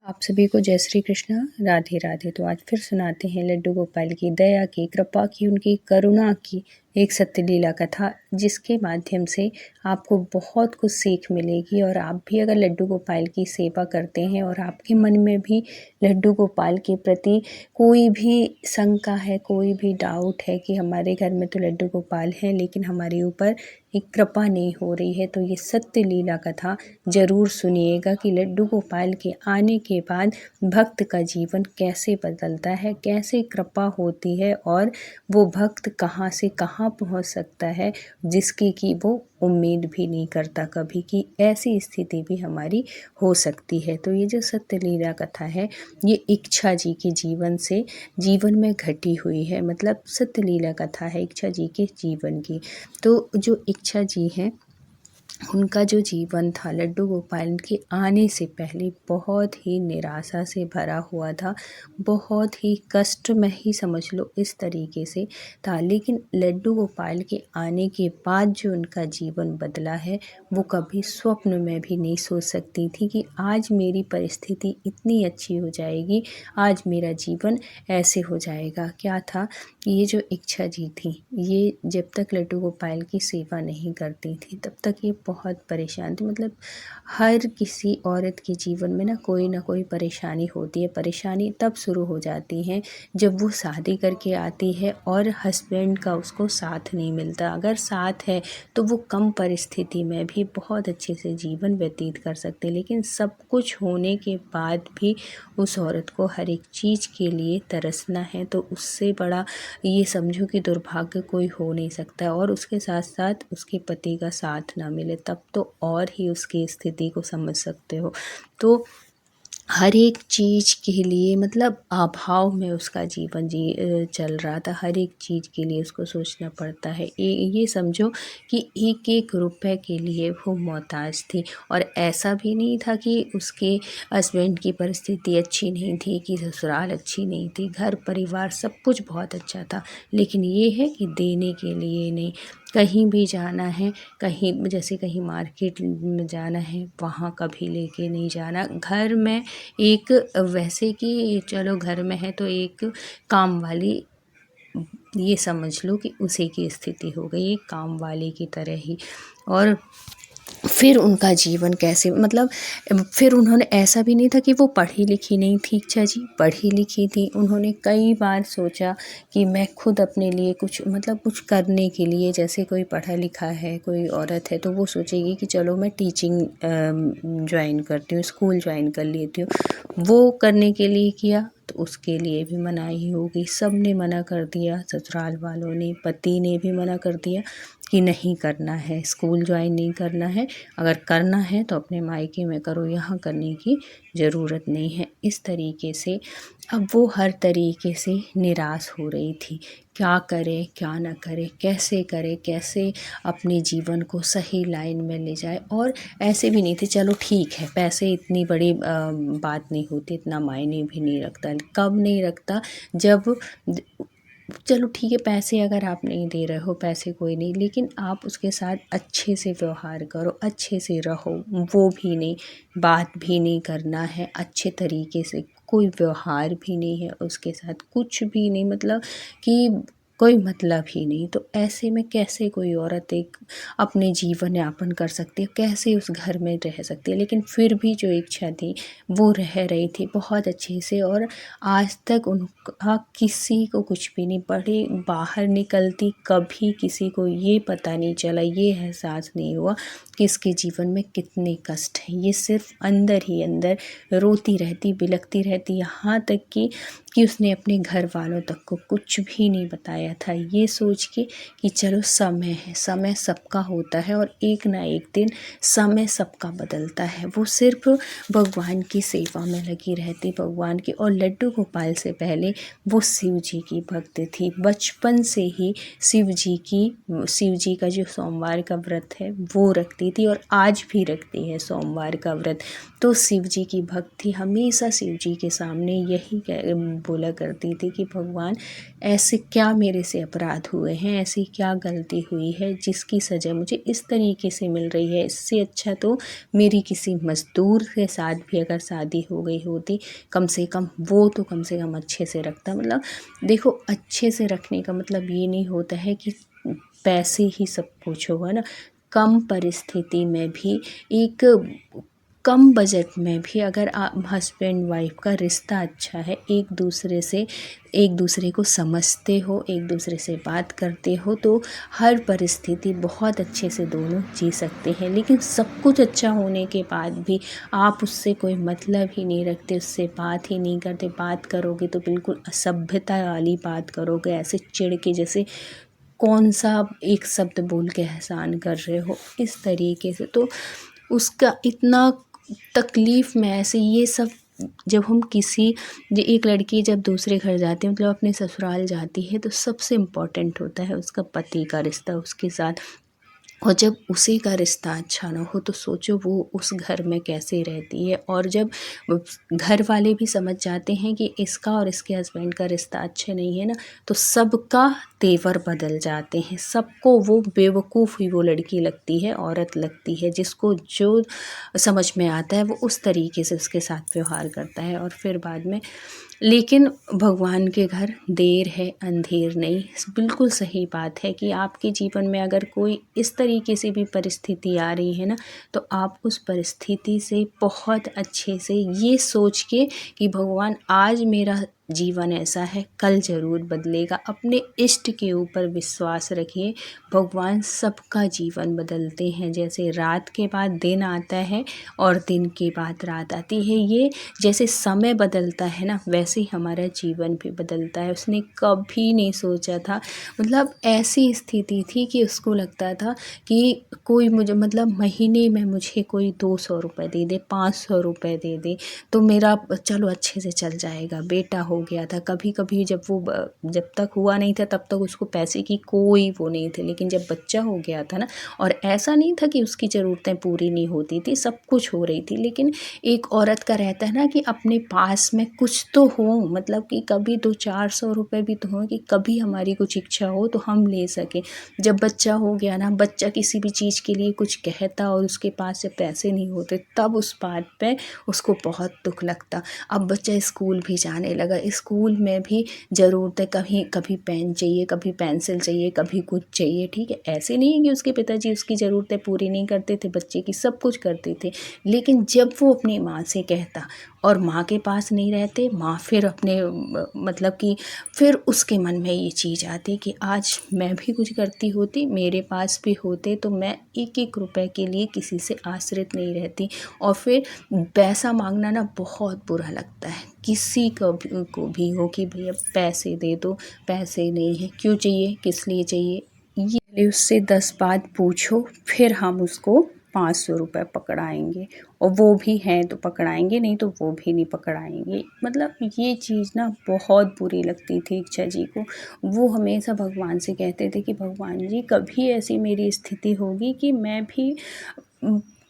आप सभी को जय श्री कृष्ण, राधे राधे। तो आज फिर सुनाते हैं लड्डू गोपाल की दया की, कृपा की, उनकी करुणा की एक सत्य लीला कथा, जिसके माध्यम से आपको बहुत कुछ सीख मिलेगी। और आप भी अगर लड्डू गोपाल की सेवा करते हैं और आपके मन में भी लड्डू गोपाल के प्रति कोई भी शंका है, कोई भी डाउट है कि हमारे घर में तो लड्डू गोपाल हैं लेकिन हमारे ऊपर एक कृपा नहीं हो रही है, तो ये सत्य लीला कथा ज़रूर सुनिएगा कि लड्डू गोपाल के आने के बाद भक्त का जीवन कैसे बदलता है, कैसे कृपा होती है और वो भक्त कहाँ से कहाँ पहुंच सकता है, जिसकी कि वो उम्मीद भी नहीं करता कभी कि ऐसी स्थिति भी हमारी हो सकती है। तो ये जो सत्य लीला कथा है ये इच्छा जी के जीवन में घटी हुई है, मतलब सत्य लीला कथा है इच्छा जी के जीवन की। तो जो इच्छा जी हैं उनका जो जीवन था लड्डू गोपाल के आने से पहले बहुत ही निराशा से भरा हुआ था, बहुत ही कष्ट में ही समझ लो इस तरीके से था। लेकिन लड्डू गोपाल के आने के बाद जो उनका जीवन बदला है वो कभी स्वप्न में भी नहीं सोच सकती थी कि आज मेरी परिस्थिति इतनी अच्छी हो जाएगी, आज मेरा जीवन ऐसे हो जाएगा। क्या था, ये जो इच्छा जी थी ये जब तक लड्डू गोपाल की सेवा नहीं करती थी तब तक ये बहुत परेशान थी। मतलब हर किसी औरत के जीवन में ना कोई परेशानी होती है। परेशानी तब शुरू हो जाती है जब वो शादी करके आती है और हस्बैंड का उसको साथ नहीं मिलता। अगर साथ है तो वो कम परिस्थिति में भी बहुत अच्छे से जीवन व्यतीत कर सकते, लेकिन सब कुछ होने के बाद भी उस औरत को हर एक चीज़ के लिए तरसना है, तो उससे बड़ा ये समझो कि दुर्भाग्य कोई हो नहीं सकता। और उसके साथ साथ उसके पति का साथ ना मिले तब तो और ही उसकी स्थिति को समझ सकते हो। तो हर एक चीज़ के लिए मतलब अभाव में उसका जीवन चल रहा था। हर एक चीज़ के लिए उसको सोचना पड़ता है। ये समझो कि एक एक रुपए के लिए वो मोहताज थी। और ऐसा भी नहीं था कि उसके हस्बैंड की परिस्थिति अच्छी नहीं थी, कि ससुराल अच्छी नहीं थी, घर परिवार सब कुछ बहुत अच्छा था, लेकिन ये है कि देने के लिए नहीं। कहीं भी जाना है, कहीं जैसे कहीं मार्केट में जाना है वहाँ कभी लेके नहीं जाना। घर में एक वैसे कि चलो घर में है तो एक काम वाली, ये समझ लो कि उसी की स्थिति हो गई, एक काम वाले की तरह ही। और फिर उनका जीवन कैसे, मतलब फिर उन्होंने, ऐसा भी नहीं था कि वो पढ़ी लिखी नहीं थी। इच्छा जी पढ़ी लिखी थी। उन्होंने कई बार सोचा कि मैं खुद अपने लिए कुछ मतलब कुछ करने के लिए, जैसे कोई पढ़ा लिखा है, कोई औरत है तो वो सोचेगी कि चलो मैं टीचिंग ज्वाइन करती हूँ, स्कूल ज्वाइन कर लेती हूँ। वो करने के लिए किया तो उसके लिए भी मनाही होगी, सब ने मना कर दिया, ससुराल वालों ने, पति ने भी मना कर दिया कि नहीं करना है, स्कूल ज्वाइन नहीं करना है, अगर करना है तो अपने मायके में करो, यहाँ करने की ज़रूरत नहीं है। इस तरीके से अब वो हर तरीके से निराश हो रही थी। क्या करे क्या ना करे, कैसे करे, कैसे अपने जीवन को सही लाइन में ले जाए। और ऐसे भी नहीं थे, चलो ठीक है पैसे इतनी बड़ी बात नहीं होती, इतना मायने भी नहीं रखता। कब नहीं रखता, जब चलो ठीक है पैसे अगर आप नहीं दे रहे हो, पैसे कोई नहीं, लेकिन आप उसके साथ अच्छे से व्यवहार करो, अच्छे से रहो। वो भी नहीं, बात भी नहीं करना है अच्छे तरीके से, कोई व्यवहार भी नहीं है उसके साथ, कुछ भी नहीं, मतलब कि कोई मतलब ही नहीं। तो ऐसे में कैसे कोई औरत एक अपने जीवन यापन कर सकती है, कैसे उस घर में रह सकती है। लेकिन फिर भी जो इच्छा थी वो रह रही थी बहुत अच्छे से। और आज तक उनका किसी को कुछ भी नहीं, बड़े बाहर निकलती कभी किसी को ये पता नहीं चला, ये एहसास नहीं हुआ कि इसके जीवन में कितने कष्ट हैं। ये सिर्फ अंदर ही अंदर रोती रहती, बिलखती रहती, यहाँ तक कि उसने अपने घर वालों तक को कुछ भी नहीं बताया था, ये सोच के कि चलो समय है, समय सबका होता है और एक ना एक दिन समय सबका बदलता है। वो सिर्फ भगवान की सेवा में लगी रहती, भगवान की। और लड्डू गोपाल से पहले वो शिव जी की भक्त थी, बचपन से ही शिव जी का जो सोमवार का व्रत है वो रखती थी और आज भी रखती है सोमवार का व्रत। तो शिव जी की भक्त थी, हमेशा शिव जी के सामने यही बोला करती थी कि भगवान ऐसे क्या मेरे मेरे से अपराध हुए हैं, ऐसी क्या गलती हुई है जिसकी सज़ा मुझे इस तरीके से मिल रही है। इससे अच्छा तो मेरी किसी मज़दूर के साथ भी अगर शादी हो गई होती, कम से कम वो तो कम से कम अच्छे से रखता। मतलब देखो, अच्छे से रखने का मतलब ये नहीं होता है कि पैसे ही सब कुछ होगा ना। कम परिस्थिति में भी, एक कम बजट में भी अगर आप हस्बैंड वाइफ का रिश्ता अच्छा है, एक दूसरे को समझते हो, एक दूसरे से बात करते हो, तो हर परिस्थिति बहुत अच्छे से दोनों जी सकते हैं। लेकिन सब कुछ अच्छा होने के बाद भी आप उससे कोई मतलब ही नहीं रखते, उससे बात ही नहीं करते, बात करोगे तो बिल्कुल असभ्यता वाली बात करोगे, ऐसे चिढ़ के जैसे कौन सा एक शब्द बोल के एहसान कर रहे हो, इस तरीके से। तो उसका इतना तकलीफ़ में ऐसे ये सब, जब हम किसी एक लड़की जब दूसरे घर जाती है, मतलब अपने ससुराल जाती है, तो सबसे इम्पोर्टेंट होता है उसका पति का रिश्ता उसके साथ। और जब उसी का रिश्ता अच्छा ना हो तो सोचो वो उस घर में कैसे रहती है। और जब घर वाले भी समझ जाते हैं कि इसका और इसके हस्बैंड का रिश्ता अच्छा नहीं है ना, तो सबका तेवर बदल जाते हैं। सबको वो बेवकूफ़ ही वो लड़की लगती है, औरत लगती है, जिसको जो समझ में आता है वो उस तरीके से उसके साथ व्यवहार करता है। और फिर बाद में, लेकिन भगवान के घर देर है अंधेर नहीं। बिल्कुल सही बात है कि आपके जीवन में अगर कोई इस तरीके से भी परिस्थिति आ रही है ना, तो आप उस परिस्थिति से बहुत अच्छे से ये सोच के कि भगवान आज मेरा जीवन ऐसा है, कल ज़रूर बदलेगा। अपने इष्ट के ऊपर विश्वास रखिए, भगवान सबका जीवन बदलते हैं। जैसे रात के बाद दिन आता है और दिन के बाद रात आती है, ये जैसे समय बदलता है ना, वैसे ही हमारा जीवन भी बदलता है। उसने कभी नहीं सोचा था, मतलब ऐसी स्थिति थी कि उसको लगता था कि कोई मुझे, मतलब महीने में मुझे कोई 200 रुपये दे दे, 500 रुपये दे दे, तो मेरा चलो अच्छे से चल जाएगा। बेटा हो गया था, कभी कभी जब तक हुआ नहीं था तब तक उसको पैसे की कोई वो नहीं थी, लेकिन जब बच्चा हो गया था ना, और ऐसा नहीं था कि उसकी ज़रूरतें पूरी नहीं होती थी, सब कुछ हो रही थी, लेकिन एक औरत का रहता है ना कि अपने पास में कुछ तो हो, मतलब कि कभी 200-400 रुपये भी तो हो कि कभी हमारी कुछ इच्छा हो तो हम ले सकें। जब बच्चा हो गया ना, बच्चा किसी भी चीज़ के लिए कुछ कहता और उसके पास जब पैसे नहीं होते, तब उस बात पे उसको बहुत दुख लगता। अब बच्चा स्कूल भी जाने लगा, स्कूल में भी ज़रूरतें, कभी कभी पेन चाहिए, कभी पेंसिल चाहिए, कभी कुछ चाहिए, ठीक है। ऐसे नहीं है कि उसके पिताजी उसकी ज़रूरतें पूरी नहीं करते थे, बच्चे की सब कुछ करते थे। लेकिन जब वो अपनी माँ से कहता और माँ के पास नहीं रहते, माँ फिर अपने मतलब कि फिर उसके मन में ये चीज़ आती कि आज मैं भी कुछ करती होती, मेरे पास भी होते, तो मैं एक एक रुपए के लिए किसी से आश्रित नहीं रहती। और फिर पैसा मांगना ना बहुत बुरा लगता है, किसी को भी हो कि भैया पैसे दे दो, पैसे नहीं है, क्यों चाहिए, किस लिए चाहिए, ये पहले उससे 10 बात पूछो, फिर हम उसको 500 रुपये पकड़ाएंगे। और वो भी हैं तो पकड़ाएंगे, नहीं तो वो भी नहीं पकड़ाएंगे। मतलब ये चीज़ ना बहुत बुरी लगती थी इच्छा जी को। वो हमेशा भगवान से कहते थे कि भगवान जी, कभी ऐसी मेरी स्थिति होगी कि मैं भी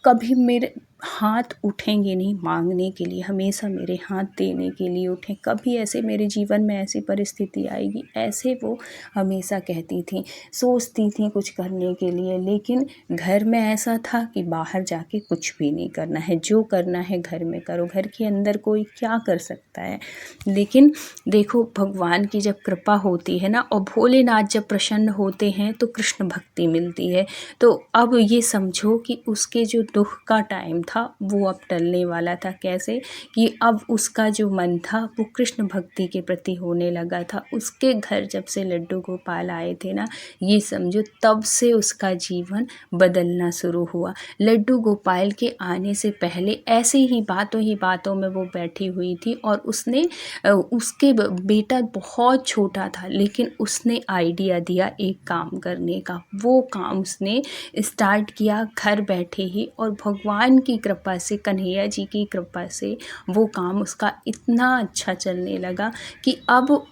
कभी मेरे हाथ उठेंगे नहीं मांगने के लिए, हमेशा मेरे हाथ देने के लिए उठें। कभी ऐसे मेरे जीवन में ऐसी परिस्थिति आएगी, ऐसे वो हमेशा कहती थी, सोचती थी कुछ करने के लिए। लेकिन घर में ऐसा था कि बाहर जाके कुछ भी नहीं करना है, जो करना है घर में करो, घर के अंदर कोई क्या कर सकता है। लेकिन देखो, भगवान की जब कृपा होती है ना, और भोलेनाथ जब प्रसन्न होते हैं तो कृष्ण भक्ति मिलती है। तो अब ये समझो कि उसके जो दुख का टाइम था वो अब टलने वाला था। कैसे कि अब उसका जो मन था वो कृष्ण भक्ति के प्रति होने लगा था। उसके घर जब से लड्डू गोपाल आए थे ना, ये समझो तब से उसका जीवन बदलना शुरू हुआ। लड्डू गोपाल के आने से पहले ऐसे ही बातों में वो बैठी हुई थी, और उसके बेटा बहुत छोटा था, लेकिन उसने आइडिया दिया एक काम करने का। वो काम उसने स्टार्ट किया घर बैठे ही, और भगवान की कृपा से, कन्हैया जी की कृपा से वो काम उसका इतना अच्छा चलने लगा कि अब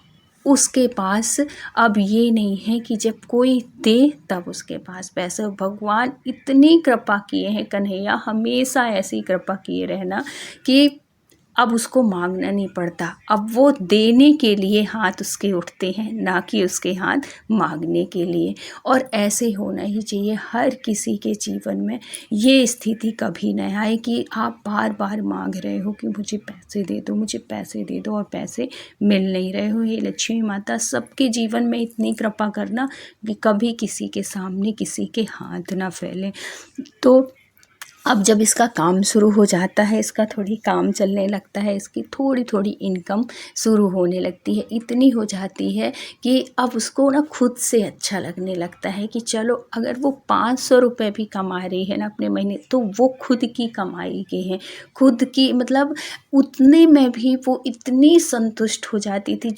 उसके पास अब ये नहीं है कि जब कोई दे तब उसके पास पैसा। भगवान इतनी कृपा किए हैं, कन्हैया हमेशा ऐसी कृपा किए रहना कि अब उसको मांगना नहीं पड़ता, अब वो देने के लिए हाथ उसके उठते हैं, ना कि उसके हाथ मांगने के लिए। और ऐसे होना ही चाहिए हर किसी के जीवन में। ये स्थिति कभी न आए कि आप बार बार मांग रहे हो कि मुझे पैसे दे दो, मुझे पैसे दे दो, और पैसे मिल नहीं रहे हो। हे लक्ष्मी माता सबके जीवन में इतनी कृपा करना कि कभी किसी के सामने किसी के हाथ ना फैले। तो अब जब इसका काम शुरू हो जाता है, इसका थोड़ी काम चलने लगता है, इसकी थोड़ी थोड़ी इनकम शुरू होने लगती है, इतनी हो जाती है कि अब उसको ना खुद से अच्छा लगने लगता है कि चलो अगर वो 500 रुपये भी कमा रही है ना अपने महीने, तो वो खुद की कमाई के हैं, खुद की, मतलब उतने में भी वो इतनी संतुष्ट हो जाती थी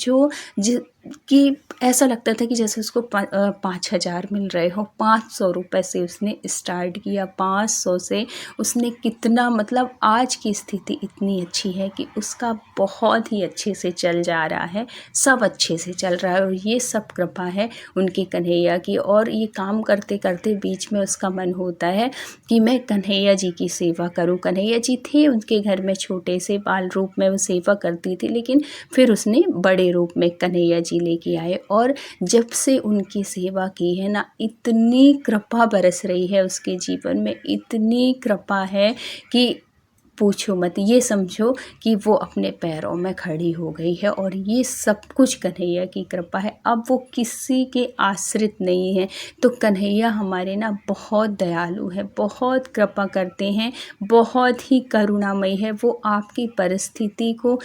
कि ऐसा लगता था कि जैसे उसको 5,000 मिल रहे हो। 500 रुपये से उसने स्टार्ट किया, 500 से उसने कितना, मतलब आज की स्थिति इतनी अच्छी है कि उसका बहुत ही अच्छे से चल जा रहा है, सब अच्छे से चल रहा है। और ये सब कृपा है उनके कन्हैया की। और ये काम करते करते बीच में उसका मन होता है कि मैं कन्हैया जी की सेवा करूं। कन्हैया जी थे उनके घर में, छोटे से बाल रूप में वो सेवा करती थी, लेकिन फिर उसने बड़े रूप में कन्हैया जी लेके आए। और जब से उनकी सेवा की है ना, इतनी कृपा बरस रही है उसके जीवन में, इतनी कृपा है कि पूछो मत। ये समझो कि वो अपने पैरों में खड़ी हो गई है, और ये सब कुछ कन्हैया की कृपा है। अब वो किसी के आश्रित नहीं है। तो कन्हैया हमारे ना बहुत दयालु है, बहुत कृपा करते हैं, बहुत ही करुणामयी है। वो आपकी परिस्थिति को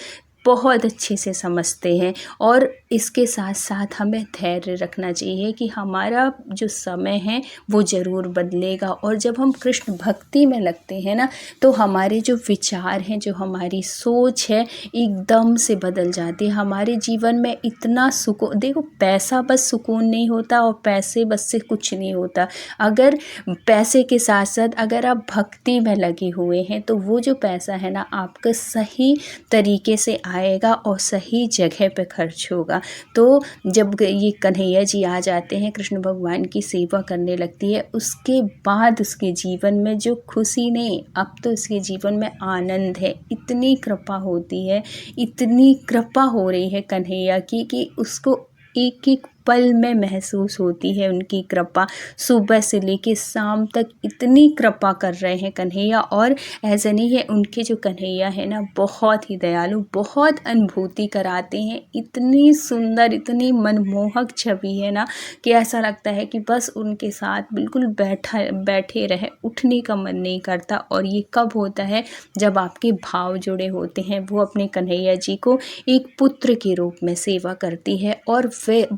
बहुत अच्छे से समझते हैं। और इसके साथ साथ हमें धैर्य रखना चाहिए कि हमारा जो समय है वो ज़रूर बदलेगा। और जब हम कृष्ण भक्ति में लगते हैं ना, तो हमारे जो विचार हैं, जो हमारी सोच है, एकदम से बदल जाती है। हमारे जीवन में इतना सुकून, देखो पैसा बस सुकून नहीं होता, और पैसे बस से कुछ नहीं होता। अगर पैसे के साथ साथ अगर आप भक्ति में लगे हुए हैं, तो वो जो पैसा है ना, आपका सही तरीके से आएगा और सही जगह पे खर्च होगा। तो जब ये कन्हैया जी आ जाते हैं, कृष्ण भगवान की सेवा करने लगती है, उसके बाद उसके जीवन में जो खुशी नहीं, अब तो उसके जीवन में आनंद है। इतनी कृपा होती है, इतनी कृपा हो रही है कन्हैया की कि उसको एक एक पल में महसूस होती है उनकी कृपा। सुबह से लेके शाम तक इतनी कृपा कर रहे हैं कन्हैया। और ऐसा नहीं है, उनके जो कन्हैया है ना, बहुत ही दयालु, बहुत अनुभूति कराते हैं। इतनी सुंदर, इतनी मनमोहक छवि है ना कि ऐसा लगता है कि बस उनके साथ बिल्कुल बैठे रहे, उठने का मन नहीं करता। और ये कब होता है? जब आपके भाव जुड़े होते हैं। वो अपने कन्हैया जी को एक पुत्र के रूप में सेवा करती है, और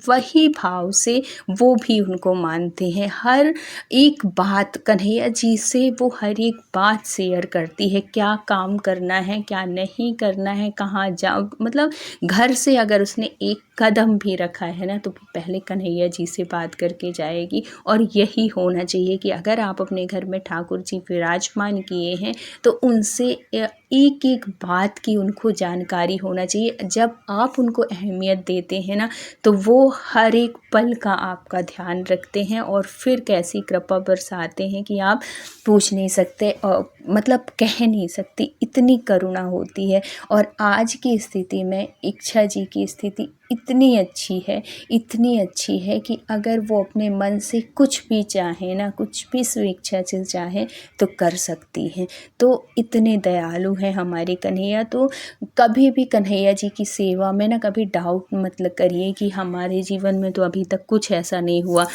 वही भाव से वो भी उनको मानते हैं। हर एक बात कन्हैया जी से वो हर एक बात शेयर करती है, क्या काम करना है, क्या नहीं करना है, कहाँ जाओ, मतलब घर से अगर उसने एक कदम भी रखा है ना, तो पहले कन्हैया जी से बात करके जाएगी। और यही होना चाहिए कि अगर आप अपने घर में ठाकुर जी विराजमान किए हैं, तो उनसे एक एक बात की उनको जानकारी होना चाहिए। जब आप उनको अहमियत देते हैं ना, तो वो हर एक पल का आपका ध्यान रखते हैं, और फिर कैसी कृपा बरसाते हैं कि आप पूछ नहीं सकते, और मतलब कह नहीं सकती, इतनी करुणा होती है। और आज की स्थिति में इच्छा जी की स्थिति इतनी अच्छी है, इतनी अच्छी है कि अगर वो अपने मन से कुछ भी चाहे ना, कुछ भी स्वेच्छा से चाहे तो कर सकती हैं। तो इतने दयालु हैं हमारे कन्हैया। तो कभी भी कन्हैया जी की सेवा में ना कभी डाउट मतलब करिए कि हमारे जीवन में तो अभी तक कुछ ऐसा नहीं हुआ,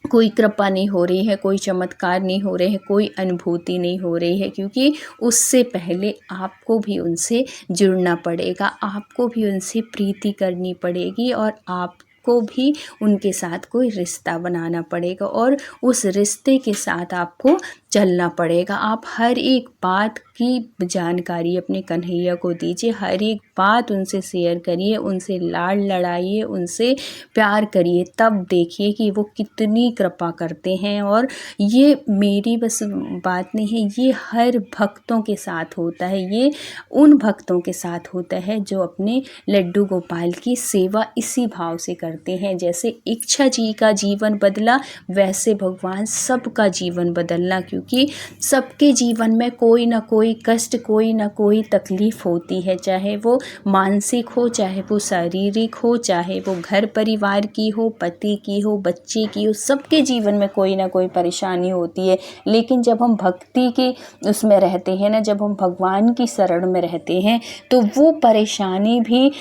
कोई कृपा नहीं हो रही है, कोई चमत्कार नहीं हो रहे हैं, कोई अनुभूति नहीं हो रही है, क्योंकि उससे पहले आपको भी उनसे जुड़ना पड़ेगा, आपको भी उनसे प्रीति करनी पड़ेगी, और आपको भी उनके साथ कोई रिश्ता बनाना पड़ेगा, और उस रिश्ते के साथ आपको चलना पड़ेगा। आप हर एक बात की जानकारी अपने कन्हैया को दीजिए, हर एक बात उनसे शेयर करिए, उनसे लाड लड़ाइए, उनसे प्यार करिए, तब देखिए कि वो कितनी कृपा करते हैं। और ये मेरी बस बात नहीं है, ये हर भक्तों के साथ होता है। ये उन भक्तों के साथ होता है जो अपने लड्डू गोपाल की सेवा इसी भाव से करते हैं। जैसे इच्छा जी का जीवन बदला, वैसे भगवान सबका जीवन बदलना, क्योंकि क्योंकि सबके जीवन में कोई ना कोई कष्ट, कोई ना कोई तकलीफ़ होती है, चाहे वो मानसिक हो, चाहे वो शारीरिक हो, चाहे वो घर परिवार की हो, पति की हो, बच्चे की हो, सबके जीवन में कोई ना कोई परेशानी होती है। लेकिन जब हम भक्ति के उसमें रहते हैं ना, जब हम भगवान की शरण में रहते हैं, तो वो परेशानी भी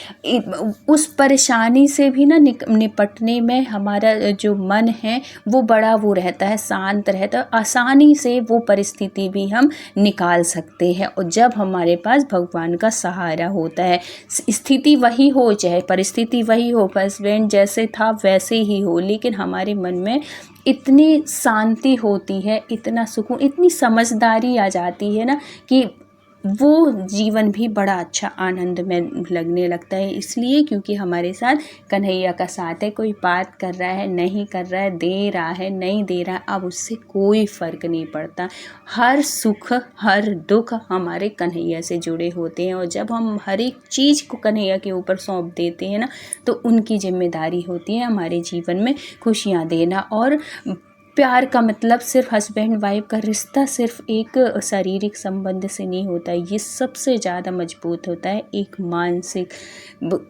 उस परेशानी से भी ना निपटने में हमारा जो मन है वो बड़ा वो रहता है, शांत रहता है, आसानी से वो परिस्थिति भी हम निकाल सकते हैं। और जब हमारे पास भगवान का सहारा होता है, स्थिति वही हो, चाहे परिस्थिति वही हो, हस्बैंड जैसे था वैसे ही हो, लेकिन हमारे मन में इतनी शांति होती है, इतना सुकून, इतनी समझदारी आ जाती है ना कि वो जीवन भी बड़ा अच्छा आनंद में लगने लगता है। इसलिए क्योंकि हमारे साथ कन्हैया का साथ है। कोई बात कर रहा है, नहीं कर रहा है, दे रहा है, नहीं दे रहा है, अब उससे कोई फ़र्क नहीं पड़ता। हर सुख, हर दुख हमारे कन्हैया से जुड़े होते हैं। और जब हम हर एक चीज़ को कन्हैया के ऊपर सौंप देते हैं ना, तो उनकी जिम्मेदारी होती है हमारे जीवन में खुशियाँ देना। और प्यार का मतलब सिर्फ हस्बैंड वाइफ का रिश्ता सिर्फ एक शारीरिक संबंध से नहीं होता है, ये सबसे ज़्यादा मजबूत होता है एक मानसिक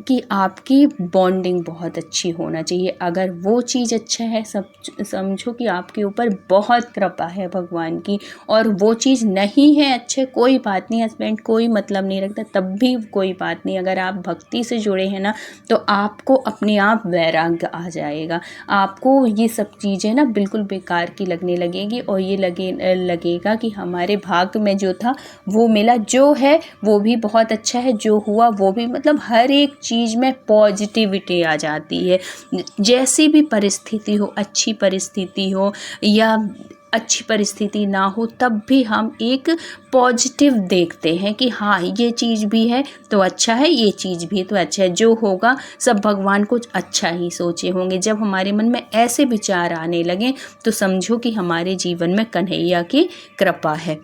कि आपकी बॉन्डिंग बहुत अच्छी होना चाहिए। अगर वो चीज़ अच्छा है, सब समझो कि आपके ऊपर बहुत कृपा है भगवान की। और वो चीज़ नहीं है अच्छे, कोई बात नहीं, हस्बैंड कोई मतलब नहीं रखता, तब भी कोई बात नहीं। अगर आप भक्ति से जुड़े हैं ना, तो आपको अपने आप वैराग्य आ जाएगा। आपको ये सब चीज़ें ना बिल्कुल बेकार की लगने लगेगी और ये लगेगा कि हमारे भाग्य में जो था वो मिला, जो है वो भी बहुत अच्छा है, जो हुआ वो भी, मतलब हर एक चीज़ में पॉजिटिविटी आ जाती है। जैसी भी परिस्थिति हो, अच्छी परिस्थिति हो या अच्छी परिस्थिति ना हो, तब भी हम एक पॉजिटिव देखते हैं कि हाँ ये चीज़ भी है तो अच्छा है, ये चीज़ भी तो अच्छा है, जो होगा सब भगवान कुछ अच्छा ही सोचे होंगे। जब हमारे मन में ऐसे विचार आने लगे तो समझो कि हमारे जीवन में कन्हैया की कृपा है।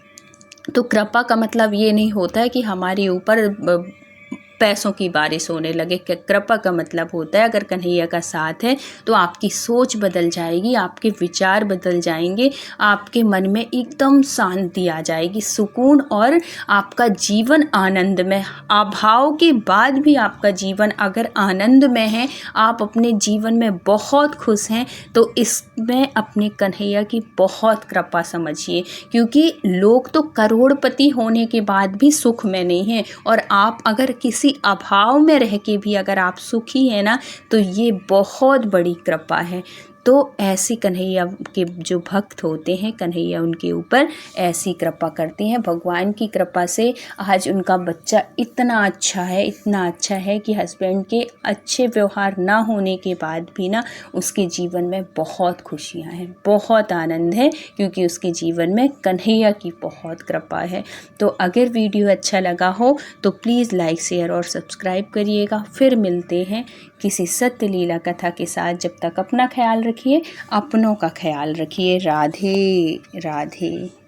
तो कृपा का मतलब ये नहीं होता है कि हमारे ऊपर पैसों की बारिश होने लगे। कृपा का मतलब होता है अगर कन्हैया का साथ है तो आपकी सोच बदल जाएगी, आपके विचार बदल जाएंगे, आपके मन में एकदम शांति आ जाएगी, सुकून, और आपका जीवन आनंद में, अभाव के बाद भी आपका जीवन अगर आनंद में है, आप अपने जीवन में बहुत खुश हैं, तो इसमें अपने कन्हैया की बहुत कृपा समझिए। क्योंकि लोग तो करोड़पति होने के बाद भी सुख में नहीं हैं, और आप अगर किसी अभाव में रह के भी अगर आप सुखी हैं ना, तो ये बहुत बड़ी कृपा है। तो ऐसी कन्हैया के जो भक्त होते हैं, कन्हैया उनके ऊपर ऐसी कृपा करते हैं। भगवान की कृपा से आज उनका बच्चा इतना अच्छा है, इतना अच्छा है कि हस्बैंड के अच्छे व्यवहार ना होने के बाद भी ना उसके जीवन में बहुत खुशियाँ हैं, बहुत आनंद है, क्योंकि उसके जीवन में कन्हैया की बहुत कृपा है। तो अगर वीडियो अच्छा लगा हो तो प्लीज़ लाइक, शेयर और सब्सक्राइब करिएगा। फिर मिलते हैं किसी सत्य लीला कथा के साथ। जब तक अपना ख्याल रखिए, अपनों का ख्याल रखिए। राधे राधे।